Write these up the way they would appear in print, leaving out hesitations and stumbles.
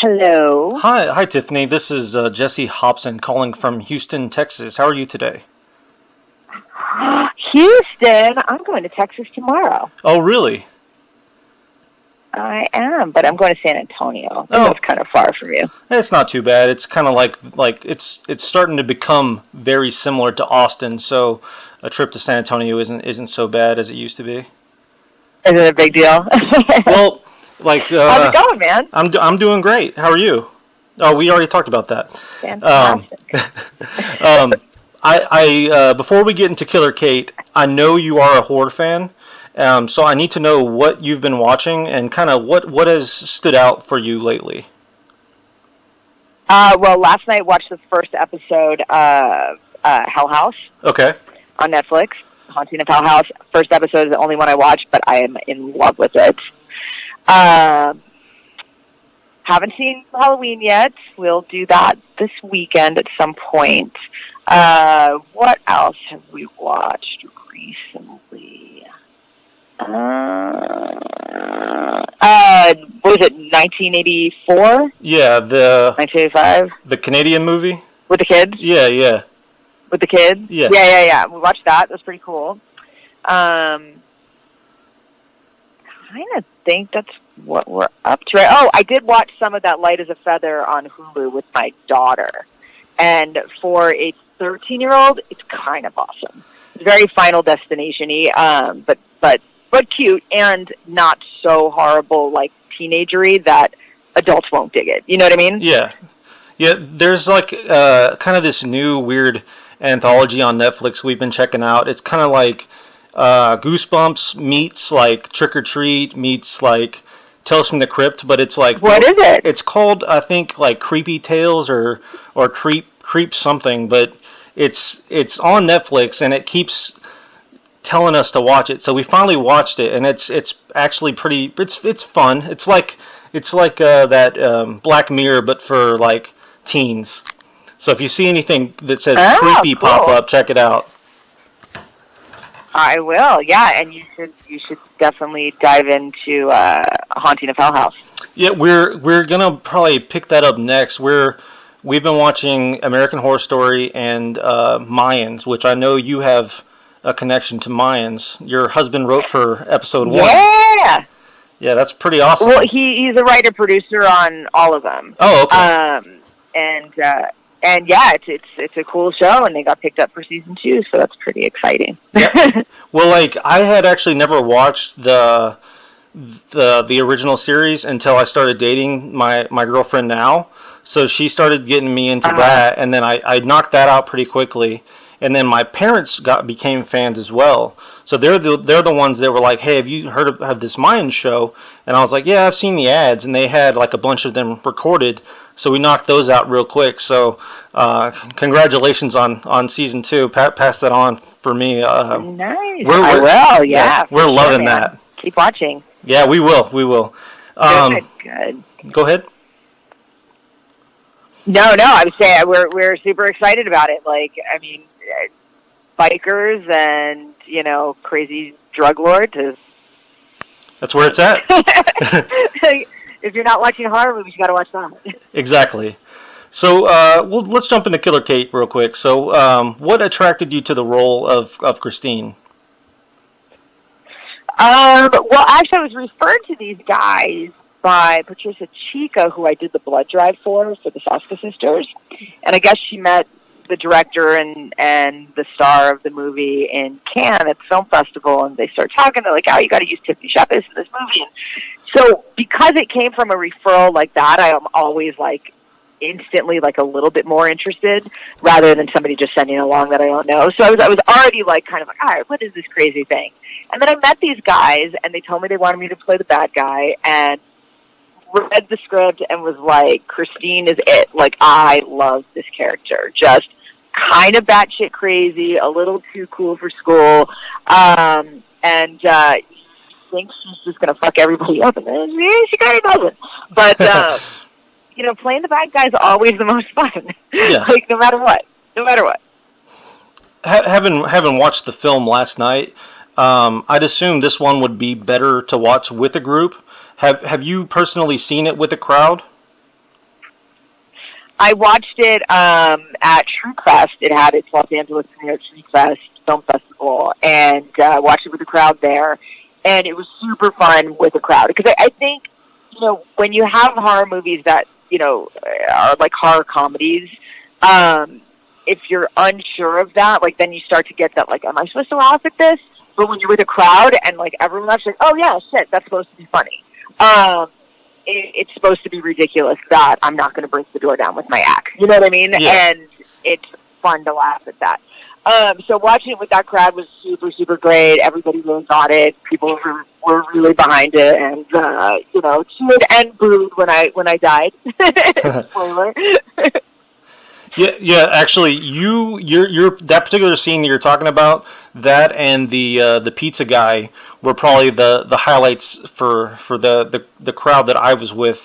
Hello. Hi, Tiffany. This is Jessie Hobson calling from Houston, Texas. How are you today? Houston? I'm going to Texas tomorrow. Oh, really? I am, but I'm going to San Antonio. Oh, That's kind of far from you. it's not too bad. It's kind of like it's starting to become very similar to Austin. So a trip to San Antonio isn't so bad as it used to be. Is it a big deal? Well, like how's it going, man? I'm doing great. How are you? Oh, we already talked about that. Fantastic. I before we get into Killer Kate, I know you are a horror fan. So I need to know what you've been watching and kind of what has stood out for you lately. Well, last night I watched the first episode of Hell House. Okay. On Netflix. Haunting of Hell House. First episode is the only one I watched, but I am in love with it. Haven't seen Halloween yet. We'll do that this weekend at some point. What else have we watched recently? Was it 1984? Yeah, 1985. The Canadian movie with the kids. Yeah. With the kids. Yeah. We watched that. That was pretty cool. Kind of think that's what we're up to. Right? Oh, I did watch some of that Light as a Feather on Hulu with my daughter, and for a 13-year-old, it's kind of awesome. It's very Final Destination-y, but cute and not so horrible, like teenagery that adults won't dig it. You know what I mean? Yeah. There's like kind of this new weird anthology on Netflix we've been checking out. It's kind of like Goosebumps meets like Trick or Treat meets like Tales from the Crypt, but it's like what is it? It's called I think like Creepy Tales or Creep something, but it's on Netflix and it keeps telling us to watch it. So we finally watched it and it's actually pretty. It's fun. It's like that Black Mirror but for like teens. So if you see anything that says creepy cool. pop up, check it out. I will, yeah, and you should definitely dive into Haunting of Hell House. Yeah, we're gonna probably pick that up next. We've been watching American Horror Story and Mayans, which I know you have a connection to Mayans. Your husband wrote for episode 1. Yeah, that's pretty awesome. Well, he's a writer producer on all of them. Oh, okay. And yeah, it's a cool show, and they got picked up for season 2, so that's pretty exciting. Yeah. Well, like I had actually never watched the original series until I started dating my girlfriend now. So she started getting me into that, and then I knocked that out pretty quickly. And then my parents became fans as well. So they're the ones that were like, "Hey, have you heard of this Mayan show?" And I was like, "Yeah, I've seen the ads." And they had like a bunch of them recorded. So we knocked those out real quick. So congratulations on season 2. Pass that on for me. Nice. I will. Yeah. We're loving that. Keep watching. Yeah, we will. Good. Go ahead. No. I would say we're super excited about it. Like, I mean, bikers and crazy drug lords is. That's where it's at. If you're not watching horror movies, you got to watch that. Exactly. So, let's jump into Killer Kate real quick. So, what attracted you to the role of Christine? Well, actually, I was referred to these guys by Patricia Chica, who I did the blood drive for the Saska sisters, and I guess she met the director and the star of the movie in Cannes at the film festival, and they start talking. They're like, "Oh, you got to use Tiffany Shepis in this movie." And so, because it came from a referral like that, I am always like instantly like a little bit more interested rather than somebody just sending along that I don't know. So I was already like kind of like, all right, what is this crazy thing? And then I met these guys, and they told me they wanted me to play the bad guy, and read the script and was like, Christine is it. Like, I love this character. Just kind of batshit crazy, a little too cool for school, and thinks she's just going to fuck everybody up, and then she kind of doesn't. But, playing the bad guy is always the most fun. Yeah. Like, no matter what. Having watched the film last night, I'd assume this one would be better to watch with a group. Have you personally seen it with a crowd? I watched it at TrueFest. It had its Los Angeles premiere at TrueFest Film Festival, and watched it with the crowd there. And it was super fun with the crowd because I think, when you have horror movies that are like horror comedies, if you're unsure of that, like then you start to get that like, am I supposed to laugh at this? But when you're with a crowd and like everyone laughs, like, oh yeah, shit, that's supposed to be funny. It's supposed to be ridiculous that I'm not going to break the door down with my axe. You know what I mean? Yeah. And it's fun to laugh at that. So watching it with that crowd was super, super great. Everybody really got it. People were really behind it, and cheered and booed when I died. Spoiler. Yeah. Actually, you're that particular scene that you're talking about, that and the pizza guy were probably the highlights for the crowd that I was with.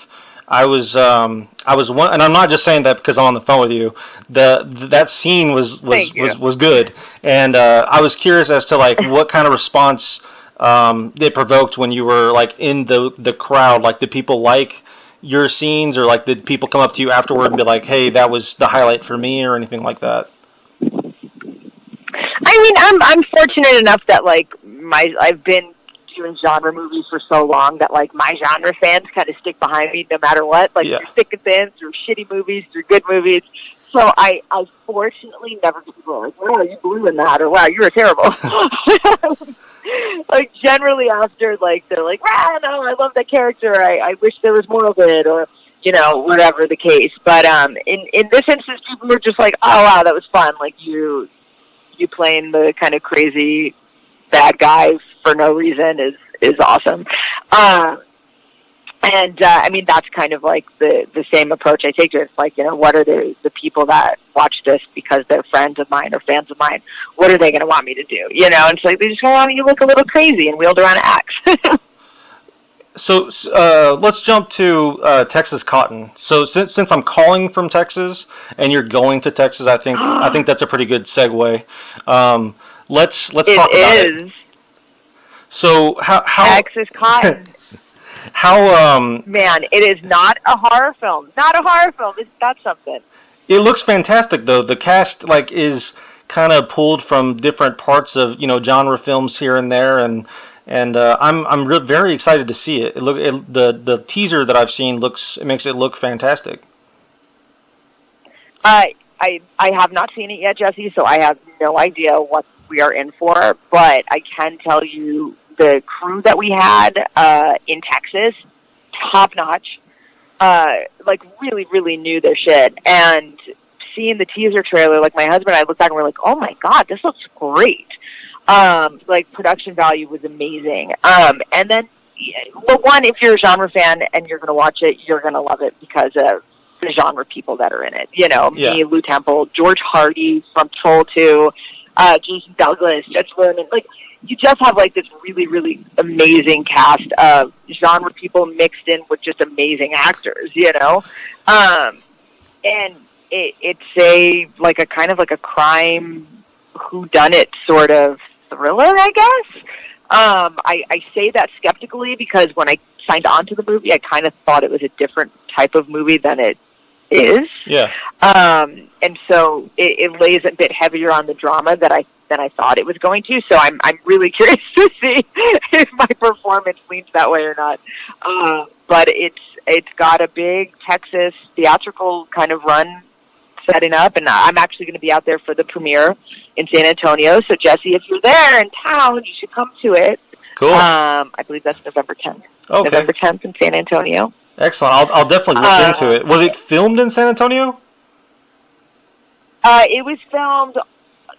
I was one, and I'm not just saying that because I'm on the phone with you. That scene was good, and I was curious as to like what kind of response it provoked when you were like in the crowd. Like, did people like your scenes, or like did people come up to you afterward and be like, "Hey, that was the highlight for me," or anything like that? I mean, I'm fortunate enough that like I've been doing genre movies for so long that like my genre fans kind of stick behind me no matter what, like through thick and thin, through shitty movies, through good movies. So I fortunately never get people like, wow, you blew in that, or wow, you were terrible. Like generally after, like they're like, no, I love that character. I wish there was more of it, or whatever the case. But in this instance, people were just like, oh wow, that was fun. Like you playing the kind of crazy bad guy for no reason is awesome. I mean, that's kind of like the same approach I take to it. It's like, what are the people that watch this because they're friends of mine or fans of mine? What are they going to want me to do? And it's like, they just want me to look a little crazy and wield around an axe. So let's jump to Texas Cotton. So since I'm calling from Texas and you're going to Texas, I think that's a pretty good segue. Let's talk about it. So how Texas Cotton. How man, it is not a horror film. Not a horror film. Isn't that something? It looks fantastic though. The cast like is kind of pulled from different parts of genre films here and there, and I'm very excited to see it. The teaser that I've seen makes it look fantastic. I have not seen it yet, Jessie, so I have no idea what we are in for. But I can tell you the crew that we had in Texas, top notch. Like really, really knew their shit. And seeing the teaser trailer, like my husband and I looked back and we're like, oh my god, this looks great. Like production value was amazing. And then, well, one, if you're a genre fan and you're going to watch it, you're going to love it because of the genre people that are in it. Me, Lou Temple, George Hardy from Troll 2, Jason Douglas, Judge Vernon. Like, you just have like this really, really amazing cast of genre people mixed in with just amazing actors, and it's a kind of like a crime whodunit sort of thriller, I guess. I say that skeptically because when I signed on to the movie, I kind of thought it was a different type of movie than it is. Yeah. And so it lays a bit heavier on the drama than I thought it was going to. So I'm really curious to see if my performance leans that way or not. But it's got a big Texas theatrical kind of run setting up, and I'm actually going to be out there for the premiere in San Antonio. So Jessie, if you're there in town, you should come to it. Cool. I believe that's November 10th. Okay. November 10th in San Antonio. Excellent. I'll definitely look into it. Was it filmed in San Antonio? It was filmed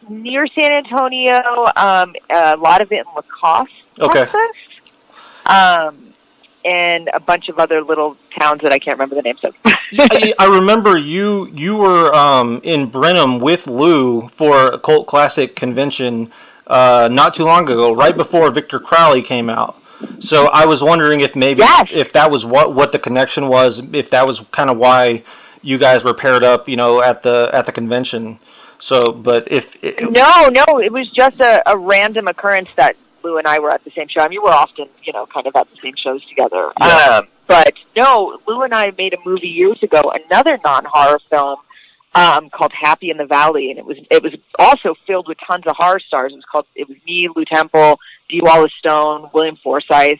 near San Antonio. A lot of it in La Crosse, Texas. And a bunch of other little towns that I can't remember the names of. I remember you were in Brenham with Lou for a cult classic convention not too long ago, right before Victor Crowley came out. So I was wondering if maybe if that was what the connection was, if that was kind of why you guys were paired up, at the convention. So, but no, it was just a random occurrence that Lou and I were at the same show. I mean, we're often, kind of at the same shows together. Yeah. But no, Lou and I made a movie years ago, another non-horror film called Happy in the Valley, and it was also filled with tons of horror stars. It was me, Lou Temple, Dee Wallace Stone, William Forsythe,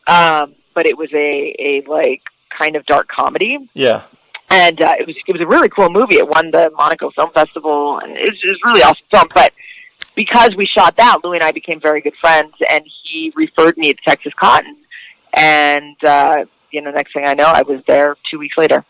but it was a like kind of dark comedy. Yeah. And it was a really cool movie. It won the Monaco Film Festival, and it was really awesome film. But because we shot that, Louis and I became very good friends, and he referred me to Texas Cotton. And next thing I know, I was there 2 weeks later.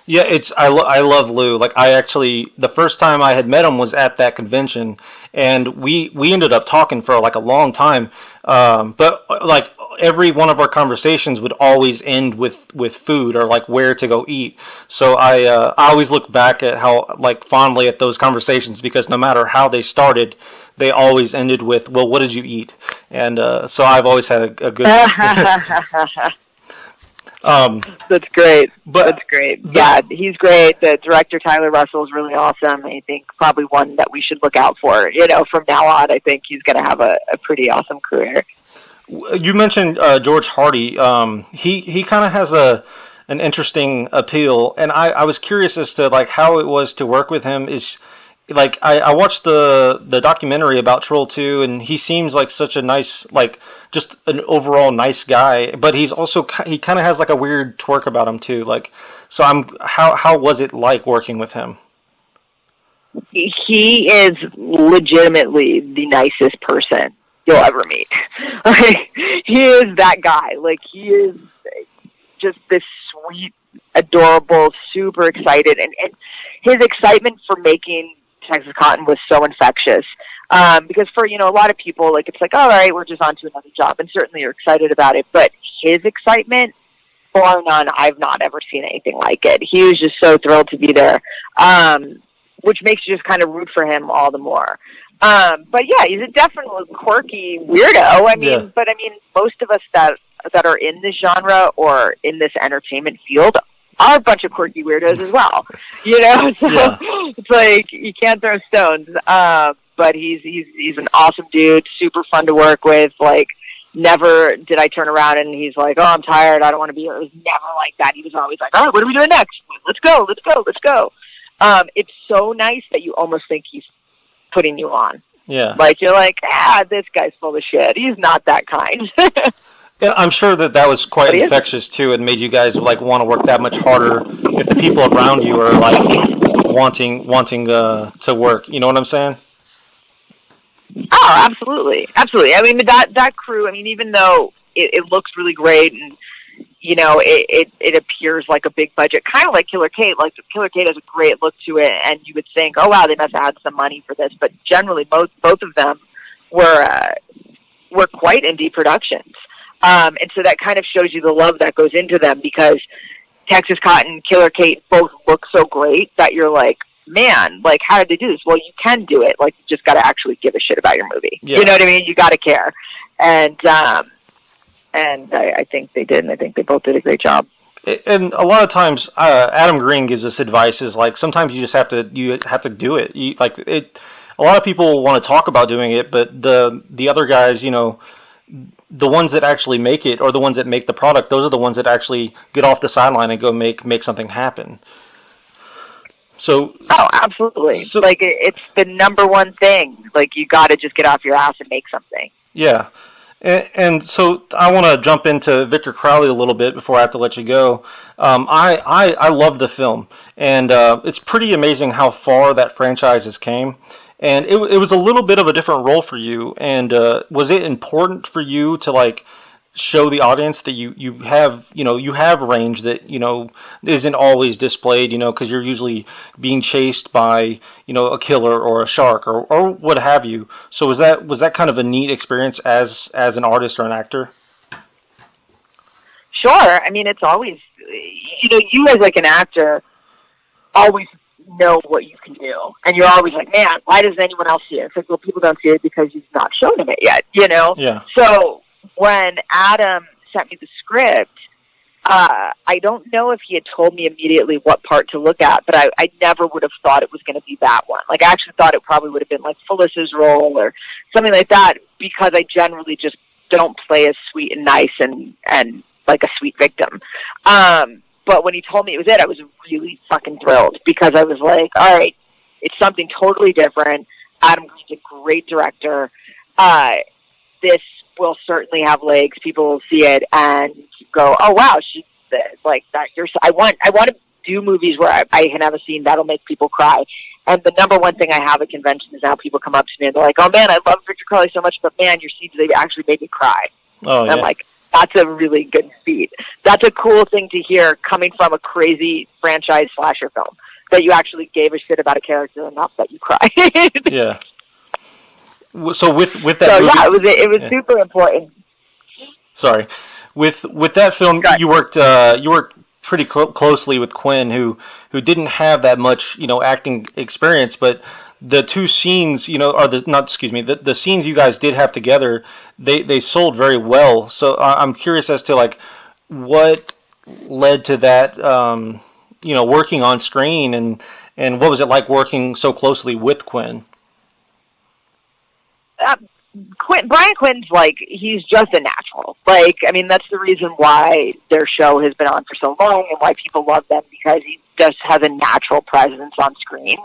Yeah, I love Lou. Like, the first time I had met him was at that convention, and we ended up talking for like a long time. But like every one of our conversations would always end with food or like where to go eat. So I always look back at how like fondly at those conversations, because no matter how they started, they always ended with, well, what did you eat? And so I've always had a good. That's great. That's great. Yeah, he's great. The director, Tyler Russell, is really awesome. I think probably one that we should look out for. From now on, I think he's going to have a pretty awesome career. You mentioned George Hardy. He kind of has an interesting appeal, and I was curious as to like how it was to work with him. Is like I watched the documentary about Troll 2, and he seems like such a nice, like just an overall nice guy, but he kind of has like a weird twerk about him too. Like, so how was it like working with him? He is legitimately the nicest person you'll ever meet. Like, he is that guy. Like, he is just this sweet, adorable, super excited, and his excitement for making Texas Cotton was so infectious. Because for, a lot of people, like, it's like, all right, we're just on to another job, and certainly you're excited about it, but his excitement, bar none, I've not ever seen anything like it. He was just so thrilled to be there, which makes you just kind of root for him all the more. But yeah, he's a definitely quirky weirdo. But most of us that are in this genre or in this entertainment field are a bunch of quirky weirdos as well. So yeah. It's like you can't throw stones. But he's an awesome dude, super fun to work with. Like, never did I turn around and he's like, "Oh, I'm tired, I don't want to be here." It was never like that. He was always like, "All right, what are we doing next? Let's go. It's so nice that you almost think he's putting you on. Yeah. Like, you're like, this guy's full of shit. He's not that kind. Yeah, I'm sure that was quite infectious too, and made you guys like want to work that much harder if the people around you are like wanting to work. You know what I'm saying? Oh, absolutely. I mean, that crew, even though it looks really great and, it appears like a big budget, kind of like Killer Kate. Like, Killer Kate has a great look to it, and you would think, oh, wow, they must have had some money for this. But generally, both of them were quite indie productions. And so that kind of shows you the love that goes into them, because Texas Cotton, Killer Kate both look so great that you're like, man, like, how did they do this? Well, you can do it. Like, you just got to actually give a shit about your movie. Yeah. You know what I mean? You got to care. And I think they did, and I think they both did a great job. And a lot of times, Adam Green gives us advice, is like, sometimes you just have to do it. A lot of people want to talk about doing it, but the other guys, the ones that actually make it, or the ones that make the product, those are the ones that actually get off the sideline and go make something happen. So. Oh, absolutely. So, like, it's the number one thing. Like, you got to just get off your ass and make something. Yeah. And so I want to jump into Victor Crowley a little bit before I have to let you go. I love the film, and it's pretty amazing how far that franchise has came. And it was a little bit of a different role for you. And was it important for you to like show the audience that you have range that isn't always displayed, because you're usually being chased by a killer or a shark or what have you. So was that kind of a neat experience as an artist or an actor? Sure. It's always, you as like an actor always know what you can do, and you're always like, man, why doesn't anyone else see it? It's like, well, people don't see it because you've not shown them it yet. Yeah. So when Adam sent me the script, I don't know if he had told me immediately what part to look at, but I never would have thought it was going to be that one. Like, I actually thought it probably would have been like Phyllis's role or something like that, because I generally just don't play as sweet and nice and like a sweet victim. But when he told me it was it, I was really fucking thrilled, because I was like, all right, it's something totally different. Adam Green's a great director. This will certainly have legs. People will see it and go, oh wow, she's like that. I want to do movies where I can have a scene that'll make people cry. And the number one thing I have at conventions is now people come up to me and they're like, oh man, I love Victor Crowley so much, but man, your scenes, they actually made me cry. Oh, and yeah. I'm like, that's a really good feat. That's a cool thing to hear coming from a crazy franchise slasher film, that you actually gave a shit about a character enough that you cried. Yeah. So with that So movie, yeah, it was super important. Sorry, with that film, you worked pretty closely with Quinn, who didn't have that much acting experience, but the two scenes the scenes you guys did have together, they sold very well. So I'm curious as to like what led to that working on screen, and what was it like working so closely with Quinn? Brian Quinn's like, he's just a natural. Like, I mean, that's the reason why their show has been on for so long and why people love them, because he just has a natural presence on screen.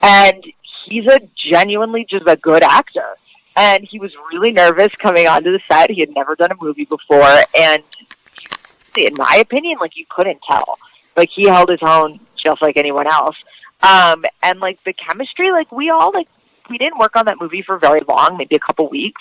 And he's genuinely just a good actor. And he was really nervous coming onto the set. He had never done a movie before. And in my opinion, like, you couldn't tell. Like, he held his own just like anyone else. And like the chemistry, like we didn't work on that movie for very long, maybe a couple weeks.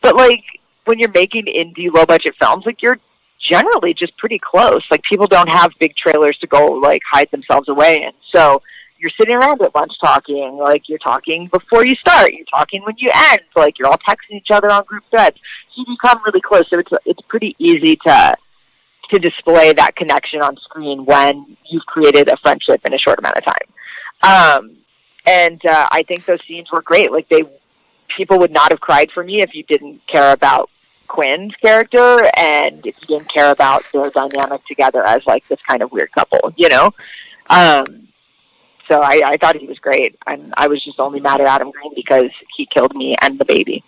But like when you're making indie low budget films, like you're generally just pretty close. Like people don't have big trailers to go like hide themselves away in. So you're sitting around at lunch talking, like you're talking before you start, you're talking when you end, like you're all texting each other on group threads. You become really close. So it's pretty easy to display that connection on screen when you've created a friendship in a short amount of time. And I think those scenes were great. Like people would not have cried for me if you didn't care about Quinn's character and if you didn't care about their dynamic together as like this kind of weird couple, So I thought he was great. And I was just only mad at Adam Green because he killed me and the baby.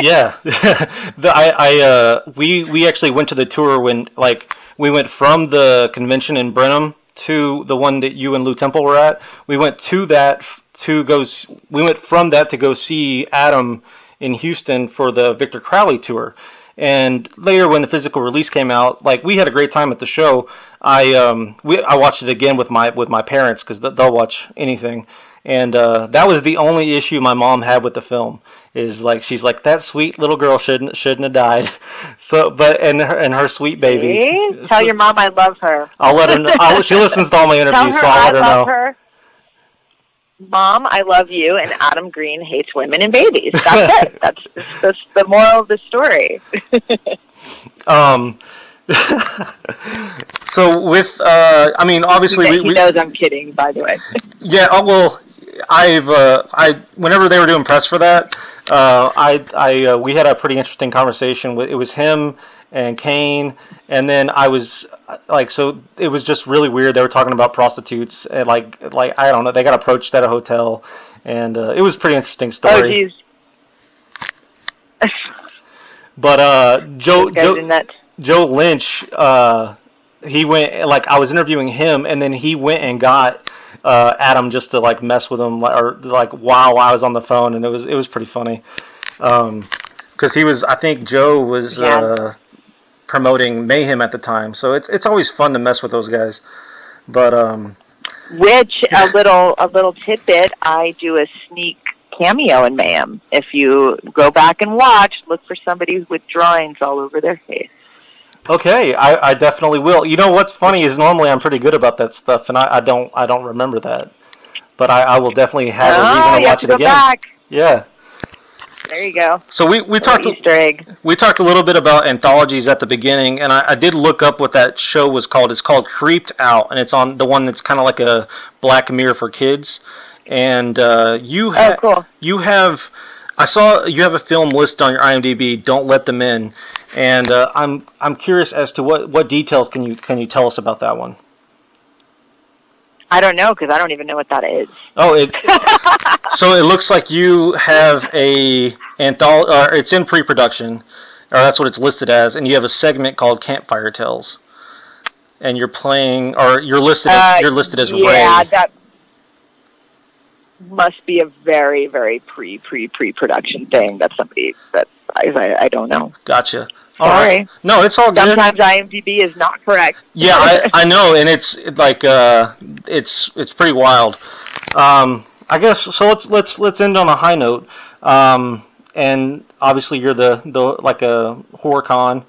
Yeah. We actually went to the tour when we went from the convention in Brenham to the one that you and Lou Temple were at. We went from that to go see Adam in Houston for the Victor Crowley tour. And later when the physical release came out, like we had a great time at the show. I watched it again with my parents because they'll watch anything. And that was the only issue my mom had with the film. Is like she's like, that sweet little girl shouldn't have died. So, but and her sweet baby. See? Tell your mom I love her. I'll let her know. She listens to all my interviews, so I'll let her know. Love her. Mom, I love you, and Adam Green hates women and babies. That's it. That's the moral of the story. So with I mean, obviously he knows I'm kidding, by the way. Yeah. Oh well. Whenever they were doing press for that, we had a pretty interesting conversation. It was him and Kane, and then I was so it was just really weird. They were talking about prostitutes, and like I don't know, they got approached at a hotel, and it was a pretty interesting story. Oh, but Joe Lynch, he went I was interviewing him, and then he went and got Adam just to mess with him while I was on the phone, and it was pretty funny because I think Joe was promoting Mayhem at the time, so it's always fun to mess with those guys. But which a little tidbit, I do a sneak cameo in Mayhem. If you go back and watch, look for somebody with drawings all over their face. Okay, I definitely will. You know what's funny is normally I'm pretty good about that stuff, and I don't remember that, but I will definitely have a reason to watch it again. Back. Yeah. There you go. So we talked Easter egg. We talked a little bit about anthologies at the beginning, and I did look up what that show was called. It's called Creeped Out, and it's on the one that's kind of like a Black Mirror for kids. And you have. I saw you have a film listed on your IMDb. Don't Let Them In, and I'm curious as to what details can you tell us about that one? I don't know, because I don't even know what that is. Oh, so it looks like you have a it's in pre-production, or that's what it's listed as, and you have a segment called Campfire Tales, and you're playing, or you're listed as Ray. Yeah, that must be a very, very pre-production thing. That's somebody that I don't know. Gotcha. Sorry. All right. No, it's all good. Sometimes IMDb is not correct. Yeah, I know, and it's like it's pretty wild. I guess so. Let's end on a high note. And obviously you're the like a horror con.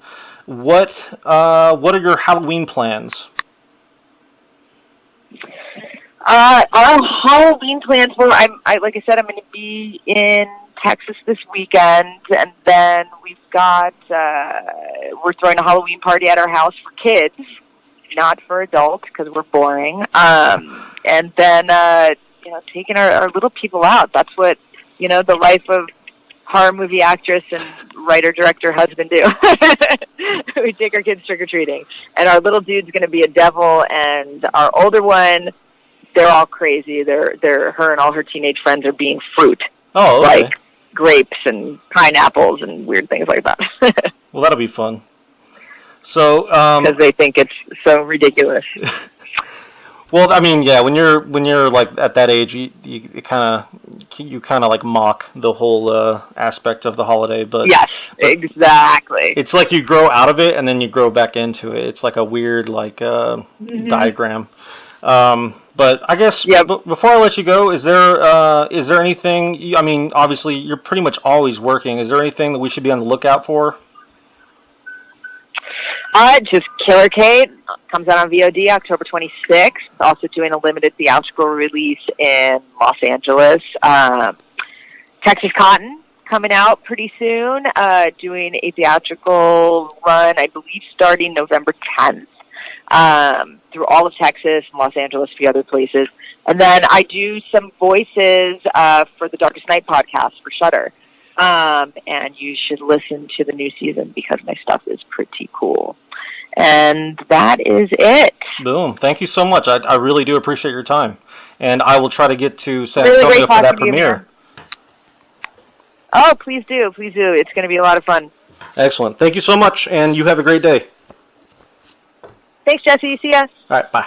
What are your Halloween plans? Our Halloween plans were like I said, I'm going to be in Texas this weekend, and then we've got we're throwing a Halloween party at our house for kids, not for adults because we're boring. And then taking our little people out. That's what the life of horror movie actress and writer director husband do. We take our kids trick or treating, and our little dude's going to be a devil, and our older one, they're all crazy. Her and all her teenage friends are being fruit. Oh, okay. Like grapes and pineapples and weird things like that. Well, that'll be fun. So, because they think it's so ridiculous. Well, I mean, yeah, when you're like at that age, you kind of like mock the whole aspect of the holiday, but yes, exactly. It's like you grow out of it and then you grow back into it. It's like a weird diagram. But I guess before I let you go, is there anything? I mean, obviously you're pretty much always working. Is there anything that we should be on the lookout for? Just Killer Kate comes out on VOD October 26th. Also doing a limited theatrical release in Los Angeles. Texas Cotton coming out pretty soon. Doing a theatrical run, I believe, starting November 10th. Through all of Texas and Los Angeles, a few other places. And then I do some voices for the Darkest Night podcast for Shudder. And you should listen to the new season because my stuff is pretty cool. And that is it. Boom. Thank you so much. I really do appreciate your time. And I will try to get to San Antonio for that premiere. Oh, please do. Please do. It's going to be a lot of fun. Excellent. Thank you so much, and you have a great day. Thanks, Jesse. See ya. All right, bye.